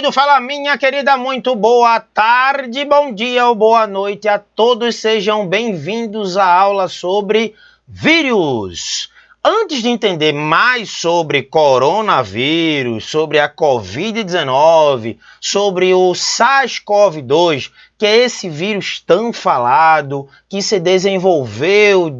mundo, fala minha querida, muito boa tarde, bom dia ou boa noite a todos, sejam bem-vindos à aula sobre vírus. Antes de entender mais sobre coronavírus, sobre a Covid-19, sobre o SARS-CoV-2, que é esse vírus tão falado, que se desenvolveu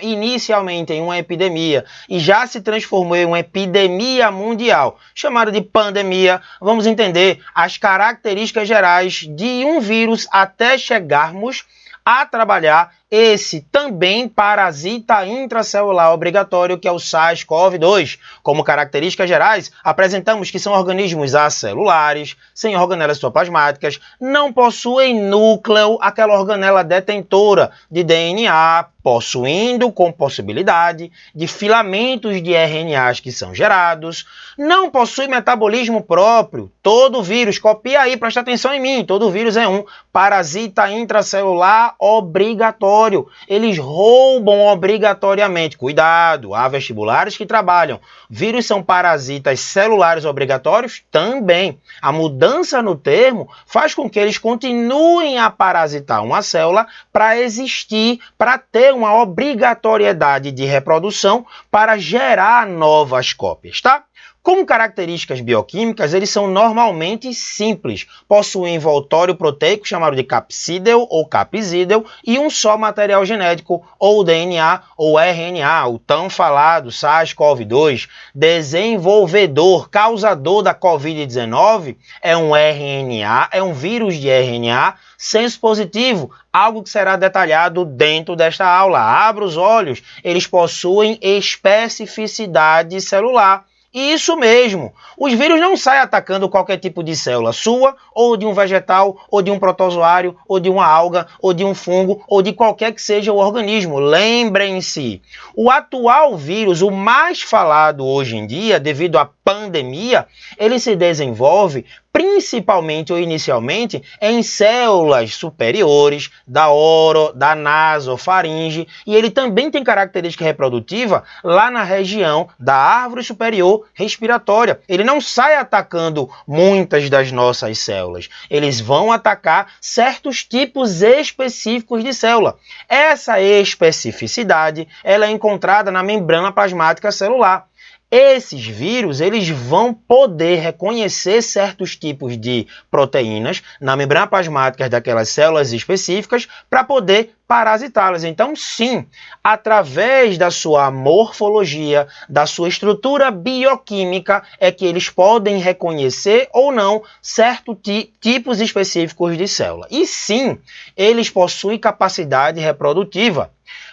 inicialmente em uma epidemia e já se transformou em uma epidemia mundial, chamada de pandemia, vamos entender as características gerais de um vírus até chegarmos a trabalhar esse também parasita intracelular obrigatório, que é o SARS-CoV-2. Como características gerais, apresentamos que são organismos acelulares, sem organelas citoplasmáticas, não possuem núcleo, aquela organela detentora de DNA, possuindo com possibilidade de filamentos de RNAs que são gerados, não possui metabolismo próprio. Todo vírus, copia aí, presta atenção em mim, todo vírus é um parasita intracelular obrigatório. Eles roubam obrigatoriamente. Cuidado, há vestibulares que trabalham. Vírus são parasitas celulares obrigatórios? Também. A mudança no termo faz com que eles continuem a parasitar uma célula para existir, para ter uma obrigatoriedade de reprodução, para gerar novas cópias, tá? Como características bioquímicas, eles são normalmente simples. Possuem envoltório proteico chamado de capsídeo ou capsídeo e um só material genético, ou DNA ou RNA, o tão falado SARS-CoV-2. Desenvolvedor, causador da Covid-19 é um RNA, é um vírus de RNA, senso positivo, algo que será detalhado dentro desta aula. Abra os olhos, eles possuem especificidade celular. Isso mesmo, os vírus não saem atacando qualquer tipo de célula sua, ou de um vegetal, ou de um protozoário, ou de uma alga, ou de um fungo, ou de qualquer que seja o organismo. Lembrem-se, o atual vírus, o mais falado hoje em dia, devido à pandemia, ele se desenvolve principalmente ou inicialmente em células superiores da nasofaringe, e ele também tem característica reprodutiva lá na região da árvore superior respiratória. Ele não sai atacando muitas das nossas células, eles vão atacar certos tipos específicos de célula. Essa especificidade ela é encontrada na membrana plasmática celular. Esses vírus, eles vão poder reconhecer certos tipos de proteínas na membrana plasmática daquelas células específicas para poder parasitá-las. Então, sim, através da sua morfologia, da sua estrutura bioquímica, é que eles podem reconhecer ou não certos tipos específicos de célula. E sim, eles possuem capacidade reprodutiva.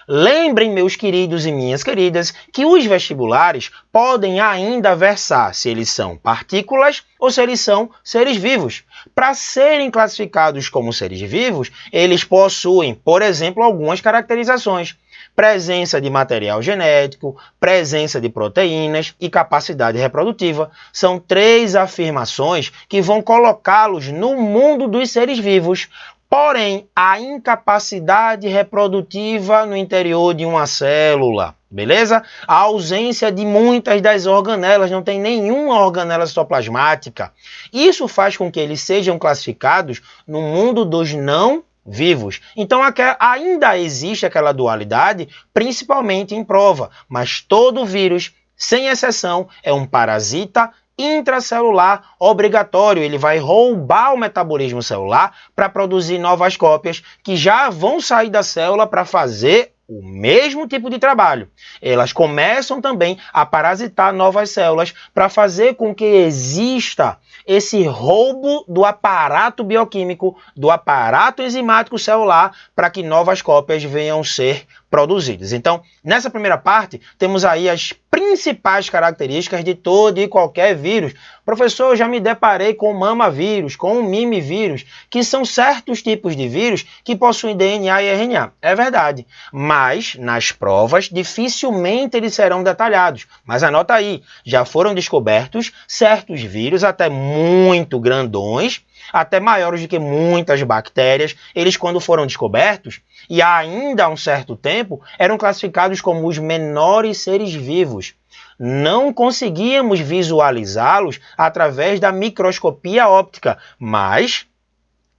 Lembrem, meus queridos e minhas queridas, que os vestibulares podem ainda versar se eles são partículas ou se eles são seres vivos. Para serem classificados como seres vivos, eles possuem, por exemplo, algumas caracterizações: presença de material genético, presença de proteínas e capacidade reprodutiva. São 3 afirmações que vão colocá-los no mundo dos seres vivos. Porém, a incapacidade reprodutiva no interior de uma célula, beleza? A ausência de muitas das organelas, não tem nenhuma organela citoplasmática. Isso faz com que eles sejam classificados no mundo dos não vivos. Então, ainda existe aquela dualidade, principalmente em prova, mas todo vírus, sem exceção, é um parasita intracelular obrigatório. Ele vai roubar o metabolismo celular para produzir novas cópias que já vão sair da célula para fazer o mesmo tipo de trabalho. Elas começam também a parasitar novas células para fazer com que exista esse roubo do aparato bioquímico, do aparato enzimático celular, para que novas cópias venham ser produzidas. Então, nessa primeira parte, temos aí as principais características de todo e qualquer vírus. Professor, eu já me deparei com o mamavírus, com o mimivírus, que são certos tipos de vírus que possuem DNA e RNA. É verdade, mas nas provas dificilmente eles serão detalhados. Mas anota aí, já foram descobertos certos vírus até muito grandões, até maiores do que muitas bactérias. Eles, quando foram descobertos, e ainda há um certo tempo, eram classificados como os menores seres vivos. não conseguíamos visualizá-los através da microscopia óptica, mas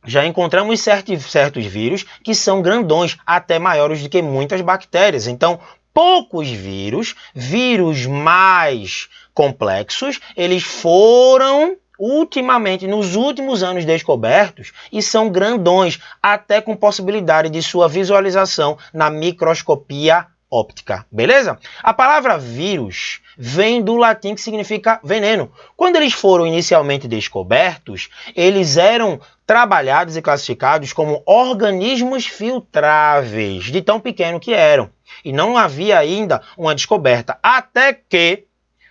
já encontramos certos vírus que são grandões, até maiores do que muitas bactérias. Então, poucos vírus mais complexos, eles foram ultimamente, nos últimos anos, descobertos e são grandões, até com possibilidade de sua visualização na microscopia óptica, beleza? A palavra vírus vem do latim que significa veneno. Quando eles foram inicialmente descobertos, eles eram trabalhados e classificados como organismos filtráveis, de tão pequeno que eram. E não havia ainda uma descoberta, até que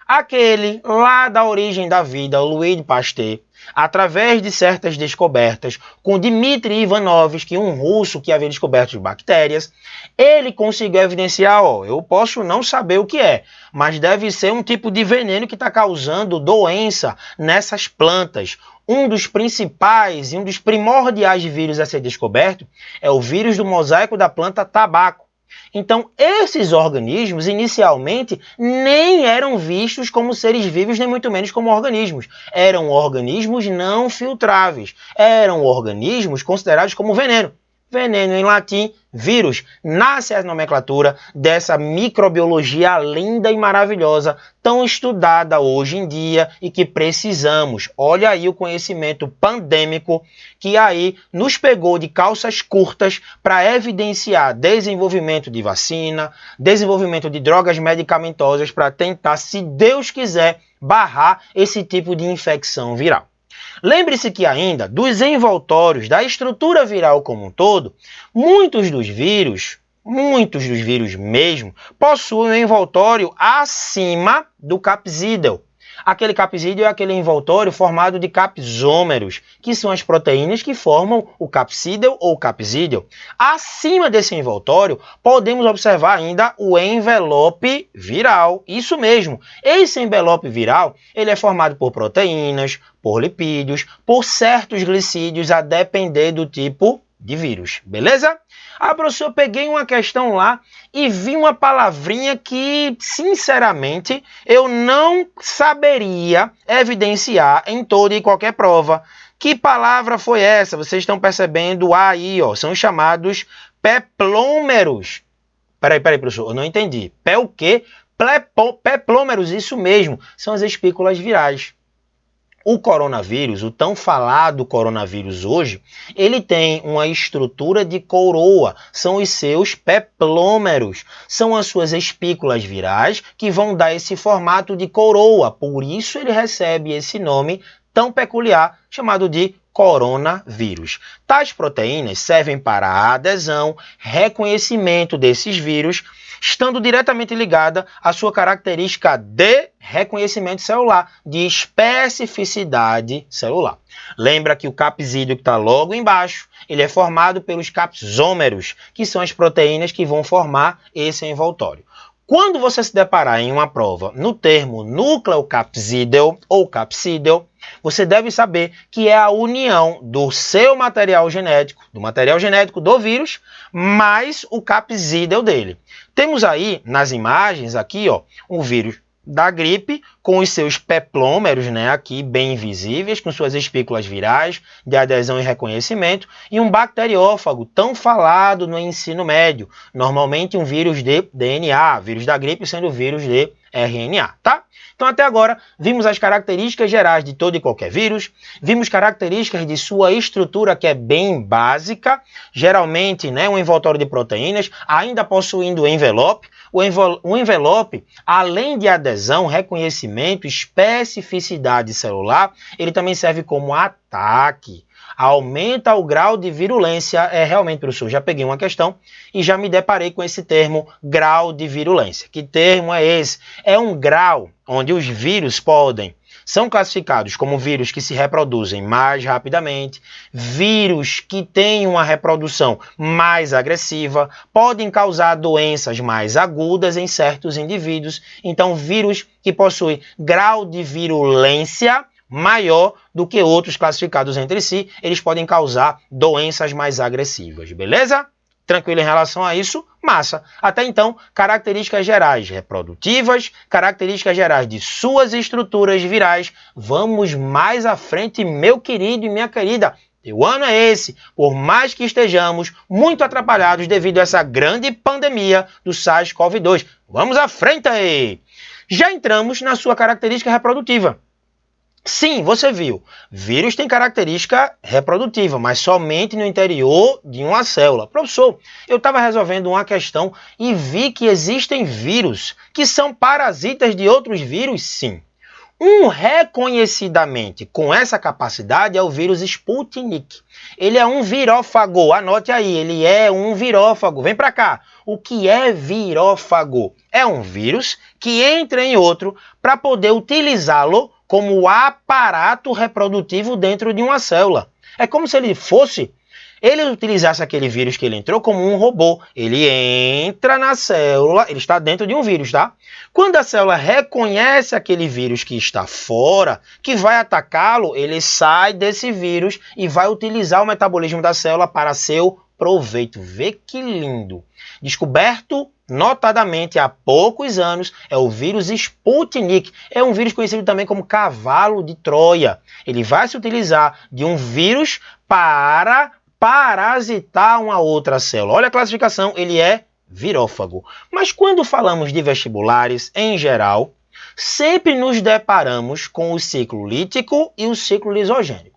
aquele lá da origem da vida, o Louis Pasteur, através de certas descobertas, com Dmitry Ivanovsky, um russo que havia descoberto as bactérias, ele conseguiu evidenciar, eu posso não saber o que é, mas deve ser um tipo de veneno que está causando doença nessas plantas. Um dos principais e um dos primordiais vírus a ser descoberto é o vírus do mosaico da planta tabaco. Então, esses organismos, inicialmente, nem eram vistos como seres vivos, nem muito menos como organismos. Eram organismos não filtráveis. Eram organismos considerados como veneno. Veneno, em latim, vírus. Nasce a nomenclatura dessa microbiologia linda e maravilhosa, tão estudada hoje em dia e que precisamos. Olha aí o conhecimento pandêmico que aí nos pegou de calças curtas para evidenciar desenvolvimento de vacina, desenvolvimento de drogas medicamentosas para tentar, se Deus quiser, barrar esse tipo de infecção viral. Lembre-se que ainda, dos envoltórios, da estrutura viral como um todo, muitos dos vírus mesmo, possuem um envoltório acima do capsídeo. Aquele capsídeo é aquele envoltório formado de capsômeros, que são as proteínas que formam o capsídeo ou capsídeo. Acima desse envoltório, podemos observar ainda o envelope viral. Isso mesmo, esse envelope viral ele é formado por proteínas, por lipídios, por certos glicídios, a depender do tipo de vírus, beleza? Professor, eu peguei uma questão lá e vi uma palavrinha que, sinceramente, eu não saberia evidenciar em toda e qualquer prova. Que palavra foi essa? Vocês estão percebendo aí, são os chamados peplômeros. Peraí, professor, eu não entendi. Pé o quê? Peplômeros, isso mesmo, são as espículas virais. O coronavírus, o tão falado coronavírus hoje, ele tem uma estrutura de coroa, são os seus peplômeros, são as suas espículas virais que vão dar esse formato de coroa, por isso ele recebe esse nome tão peculiar chamado de coronavírus. Tais proteínas servem para a adesão, reconhecimento desses vírus, estando diretamente ligada à sua característica de reconhecimento celular, de especificidade celular. Lembra que o capsídeo que está logo embaixo, ele é formado pelos capsômeros, que são as proteínas que vão formar esse envoltório. Quando você se deparar em uma prova no termo nucleocapsídeo ou capsídeo, você deve saber que é a união do seu material genético do vírus, mais o capsídeo dele. Temos aí nas imagens aqui, um vírus da gripe com os seus peplômeros, aqui bem visíveis, com suas espículas virais de adesão e reconhecimento, e um bacteriófago tão falado no ensino médio, normalmente um vírus de DNA, vírus da gripe sendo vírus de RNA, tá? Então, até agora, vimos as características gerais de todo e qualquer vírus, vimos características de sua estrutura, que é bem básica, geralmente, um envoltório de proteínas, ainda possuindo envelope. O envelope, além de adesão, reconhecimento, especificidade celular, ele também serve como ataque. Aumenta o grau de virulência. Realmente, professor, já peguei uma questão e já me deparei com esse termo, grau de virulência. Que termo é esse? É um grau onde os vírus são classificados como vírus que se reproduzem mais rapidamente, vírus que têm uma reprodução mais agressiva, podem causar doenças mais agudas em certos indivíduos. Então, vírus que possuem grau de virulência maior do que outros classificados entre si, eles podem causar doenças mais agressivas, beleza? Tranquilo em relação a isso? Massa. Até então, características gerais reprodutivas, características gerais de suas estruturas virais. Vamos mais à frente, meu querido e minha querida. O ano é esse, por mais que estejamos muito atrapalhados devido a essa grande pandemia do SARS-CoV-2. Vamos à frente aí! Já entramos na sua característica reprodutiva. Sim, você viu, vírus tem característica reprodutiva, mas somente no interior de uma célula. Professor, eu estava resolvendo uma questão e vi que existem vírus que são parasitas de outros vírus, sim. Um reconhecidamente com essa capacidade é o vírus Sputnik. Ele é um virófago, anote aí, ele é um virófago. Vem para cá. O que é virófago? É um vírus que entra em outro para poder utilizá-lo como aparato reprodutivo dentro de uma célula. É como se ele utilizasse aquele vírus que ele entrou como um robô. Ele entra na célula, ele está dentro de um vírus, tá? Quando a célula reconhece aquele vírus que está fora, que vai atacá-lo, ele sai desse vírus e vai utilizar o metabolismo da célula para seu proveito. Vê que lindo! Descoberto notadamente há poucos anos, é o vírus Sputnik. É um vírus conhecido também como cavalo de Troia. Ele vai se utilizar de um vírus para parasitar uma outra célula. Olha a classificação, ele é virófago. Mas quando falamos de vestibulares, em geral, sempre nos deparamos com o ciclo lítico e o ciclo lisogênico.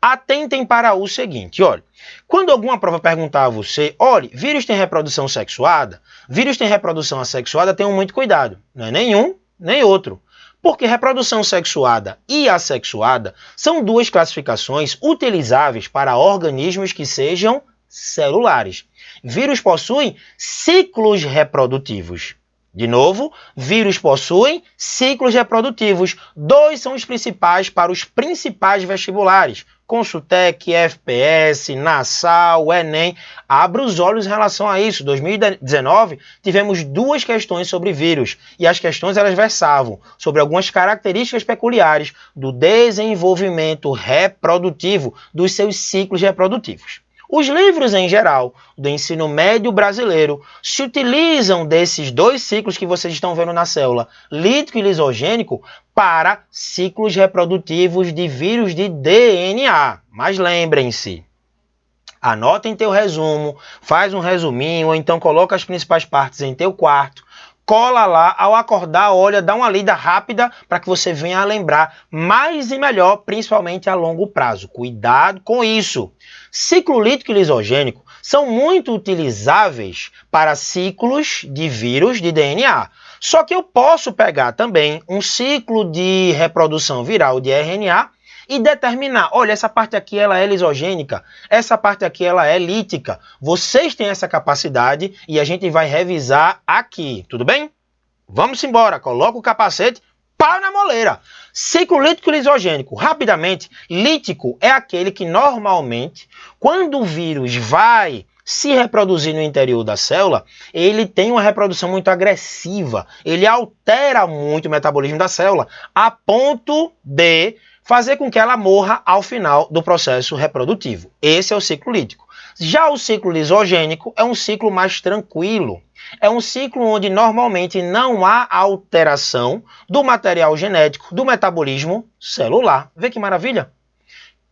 Atentem para o seguinte, olha, quando alguma prova perguntar a você, olha, vírus tem reprodução sexuada? Vírus tem reprodução assexuada? Tenham muito cuidado, não é nenhum nem outro. Porque reprodução sexuada e assexuada são duas classificações utilizáveis para organismos que sejam celulares. Vírus possuem ciclos reprodutivos. De novo, vírus possuem ciclos reprodutivos. Dois são os principais para os principais vestibulares. Consultec, FPS, Nassau, Enem. Abra os olhos em relação a isso. Em 2019, tivemos duas questões sobre vírus. E as questões elas versavam sobre algumas características peculiares do desenvolvimento reprodutivo dos seus ciclos reprodutivos. Os livros, em geral, do ensino médio brasileiro, se utilizam desses dois ciclos que vocês estão vendo na célula, lítico e lisogênico, para ciclos reprodutivos de vírus de DNA. Mas lembrem-se, anotem teu resumo, faz um resuminho, ou então coloca as principais partes em teu quarto, cola lá, ao acordar, olha, dá uma lida rápida para que você venha a lembrar mais e melhor, principalmente a longo prazo. Cuidado com isso. Ciclo lítico e lisogênico são muito utilizáveis para ciclos de vírus de DNA. Só que eu posso pegar também um ciclo de reprodução viral de RNA e determinar, olha, essa parte aqui ela é lisogênica, essa parte aqui ela é lítica. Vocês têm essa capacidade e a gente vai revisar aqui, tudo bem? Vamos embora, coloca o capacete, pau na moleira. Ciclo lítico e lisogênico, rapidamente, lítico é aquele que normalmente, quando o vírus vai se reproduzir no interior da célula, ele tem uma reprodução muito agressiva, ele altera muito o metabolismo da célula, a ponto de fazer com que ela morra ao final do processo reprodutivo. Esse é o ciclo lítico. Já o ciclo lisogênico é um ciclo mais tranquilo. É um ciclo onde normalmente não há alteração do material genético, do metabolismo celular. Vê que maravilha?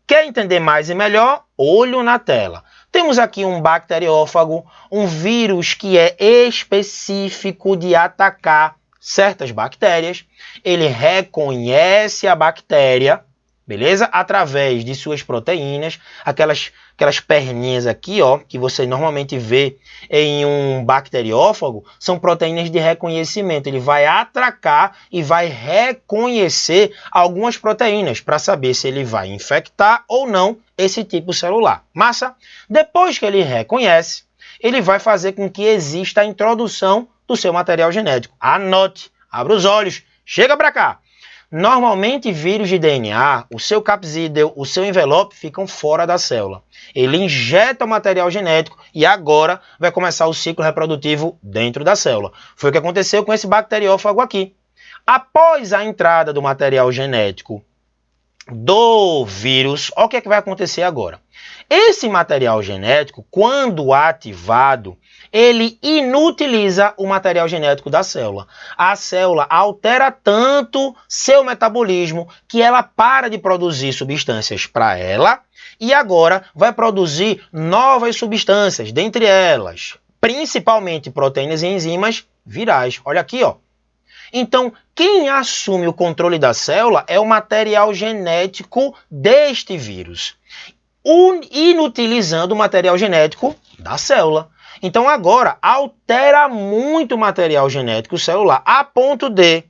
Quer entender mais e melhor? Olho na tela. Temos aqui um bacteriófago, um vírus que é específico de atacar certas bactérias. Ele reconhece a bactéria, beleza? Através de suas proteínas, aquelas perninhas aqui, ó, que você normalmente vê em um bacteriófago, são proteínas de reconhecimento. Ele vai atracar e vai reconhecer algumas proteínas para saber se ele vai infectar ou não esse tipo celular. Massa? Depois que ele reconhece, ele vai fazer com que exista a introdução do seu material genético. Anote, abra os olhos, chega para cá. Normalmente, vírus de DNA, o seu capsídeo, o seu envelope ficam fora da célula. Ele injeta o material genético e agora vai começar o ciclo reprodutivo dentro da célula. Foi o que aconteceu com esse bacteriófago aqui. Após a entrada do material genético do vírus, olha o que é que vai acontecer agora. Esse material genético, quando ativado, ele inutiliza o material genético da célula. A célula altera tanto seu metabolismo que ela para de produzir substâncias para ela e agora vai produzir novas substâncias, dentre elas, principalmente proteínas e enzimas virais. Olha aqui, ó. Então, quem assume o controle da célula é o material genético deste vírus, inutilizando o material genético da célula. Então, agora, altera muito o material genético celular, a ponto de,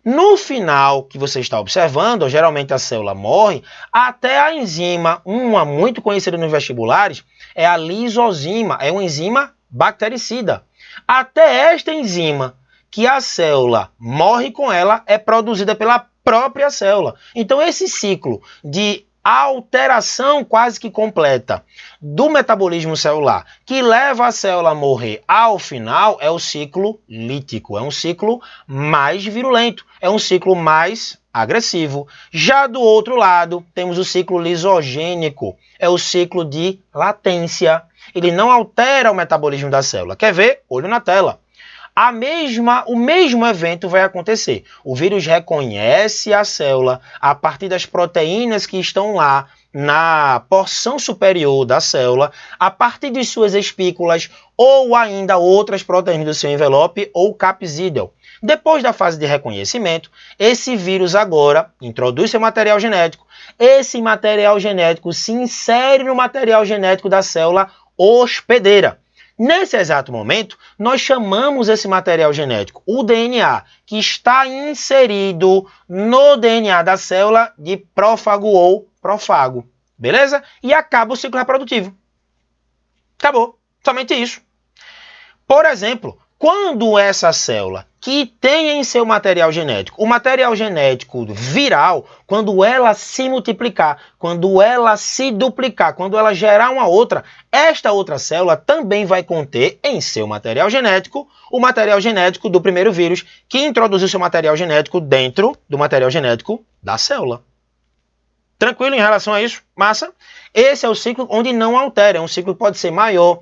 no final que você está observando, geralmente a célula morre, até a enzima, uma muito conhecida nos vestibulares, é a lisozima, é uma enzima bactericida. Até esta enzima, que a célula morre com ela, é produzida pela própria célula. Então, esse ciclo de alteração quase que completa do metabolismo celular, que leva a célula a morrer ao final, é o ciclo lítico, é um ciclo mais virulento, é um ciclo mais agressivo. Já do outro lado, temos o ciclo lisogênico, é o ciclo de latência. Ele não altera o metabolismo da célula. Quer ver? Olho na tela. O mesmo evento vai acontecer. O vírus reconhece a célula a partir das proteínas que estão lá na porção superior da célula, a partir de suas espículas ou ainda outras proteínas do seu envelope ou capsídeo. Depois da fase de reconhecimento, esse vírus agora introduz seu material genético. Esse material genético se insere no material genético da célula hospedeira. Nesse exato momento, nós chamamos esse material genético, o DNA, que está inserido no DNA da célula, de prófago ou profago. Beleza? E acaba o ciclo reprodutivo. Acabou. Somente isso. Por exemplo, quando essa célula que tem em seu material genético, o material genético viral, quando ela se multiplicar, quando ela se duplicar, quando ela gerar uma outra, esta outra célula também vai conter em seu material genético o material genético do primeiro vírus que introduziu seu material genético dentro do material genético da célula. Tranquilo em relação a isso? Massa? Esse é o ciclo onde não altera, é um ciclo que pode ser maior.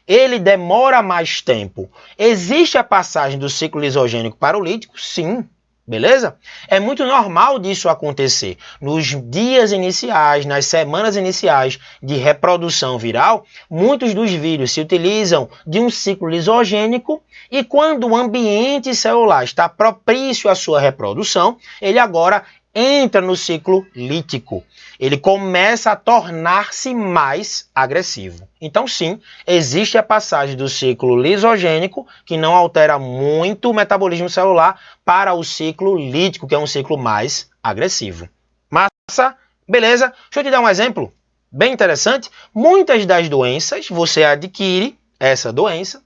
Ele demora mais tempo. Existe a passagem do ciclo lisogênico para o lítico? Sim. Beleza? É muito normal disso acontecer. Nos dias iniciais, nas semanas iniciais de reprodução viral, muitos dos vírus se utilizam de um ciclo lisogênico e quando o ambiente celular está propício à sua reprodução, ele agora entra no ciclo lítico. Ele começa a tornar-se mais agressivo. Então, sim, existe a passagem do ciclo lisogênico, que não altera muito o metabolismo celular, para o ciclo lítico, que é um ciclo mais agressivo. Massa? Beleza? Deixa eu te dar um exemplo bem interessante. Muitas das doenças, você adquire essa doença,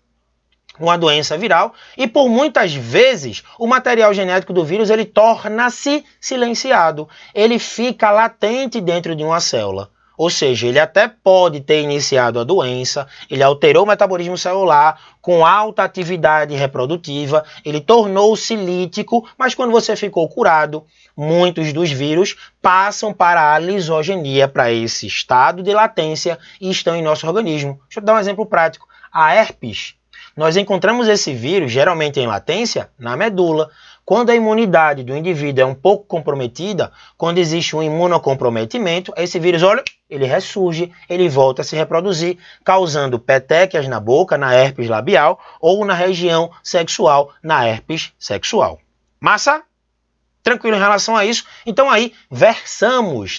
uma doença viral, e por muitas vezes o material genético do vírus ele torna-se silenciado, ele fica latente dentro de uma célula. Ou seja, ele até pode ter iniciado a doença, ele alterou o metabolismo celular com alta atividade reprodutiva, ele tornou-se lítico, mas quando você ficou curado, muitos dos vírus passam para a lisogenia, para esse estado de latência e estão em nosso organismo. Deixa eu dar um exemplo prático. A herpes. Nós encontramos esse vírus, geralmente em latência, na medula. Quando a imunidade do indivíduo é um pouco comprometida, quando existe um imunocomprometimento, esse vírus, olha, ele ressurge, ele volta a se reproduzir, causando petequias na boca, na herpes labial, ou na região sexual, na herpes sexual. Massa? Tranquilo em relação a isso? Então aí,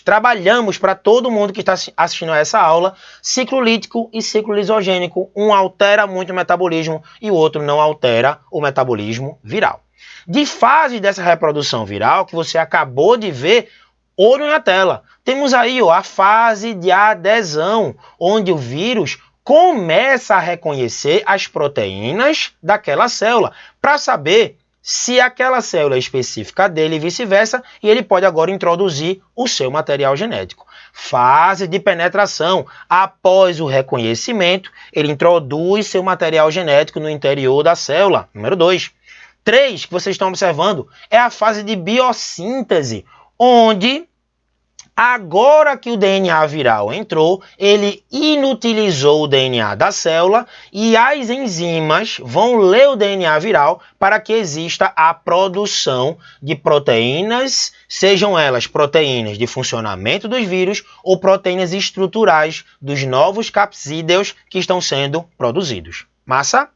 trabalhamos para todo mundo que está assistindo a essa aula, ciclo lítico e ciclo lisogênico. Um altera muito o metabolismo e o outro não altera o metabolismo viral. De fase dessa reprodução viral, que você acabou de ver, olho na tela. Temos aí a fase de adesão, onde o vírus começa a reconhecer as proteínas daquela célula, para saber se aquela célula é específica dele e vice-versa, e ele pode agora introduzir o seu material genético. Fase de penetração. Após o reconhecimento, ele introduz seu material genético no interior da célula. Número 2. 3, que vocês estão observando, é a fase de biossíntese, onde Agora que o DNA viral entrou, ele inutilizou o DNA da célula e as enzimas vão ler o DNA viral para que exista a produção de proteínas, sejam elas proteínas de funcionamento dos vírus ou proteínas estruturais dos novos capsídeos que estão sendo produzidos. Massa?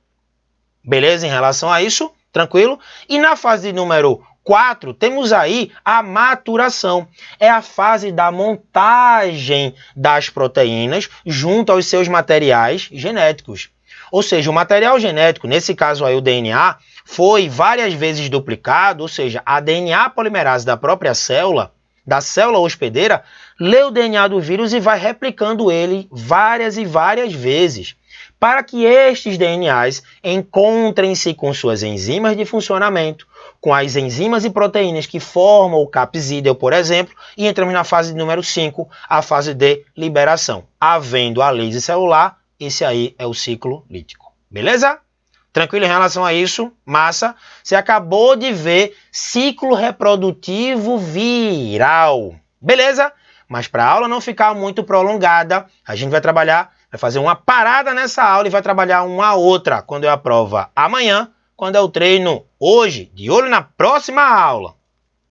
Beleza em relação a isso? Tranquilo? E na fase número 4, temos aí a maturação. É a fase da montagem das proteínas junto aos seus materiais genéticos. Ou seja, o material genético, nesse caso aí o DNA, foi várias vezes duplicado, ou seja, a DNA polimerase da própria célula, da célula hospedeira, lê o DNA do vírus e vai replicando ele várias e várias vezes, para que estes DNAs encontrem-se com suas enzimas de funcionamento, com as enzimas e proteínas que formam o capsídeo, por exemplo, e entramos na fase número 5, a fase de liberação. Havendo a lise celular, esse aí é o ciclo lítico. Beleza? Tranquilo em relação a isso? Massa? Você acabou de ver ciclo reprodutivo viral. Beleza? Mas para a aula não ficar muito prolongada, a gente vai fazer uma parada nessa aula e vai trabalhar uma outra quando é a prova amanhã, quando é o treino hoje, de olho na próxima aula.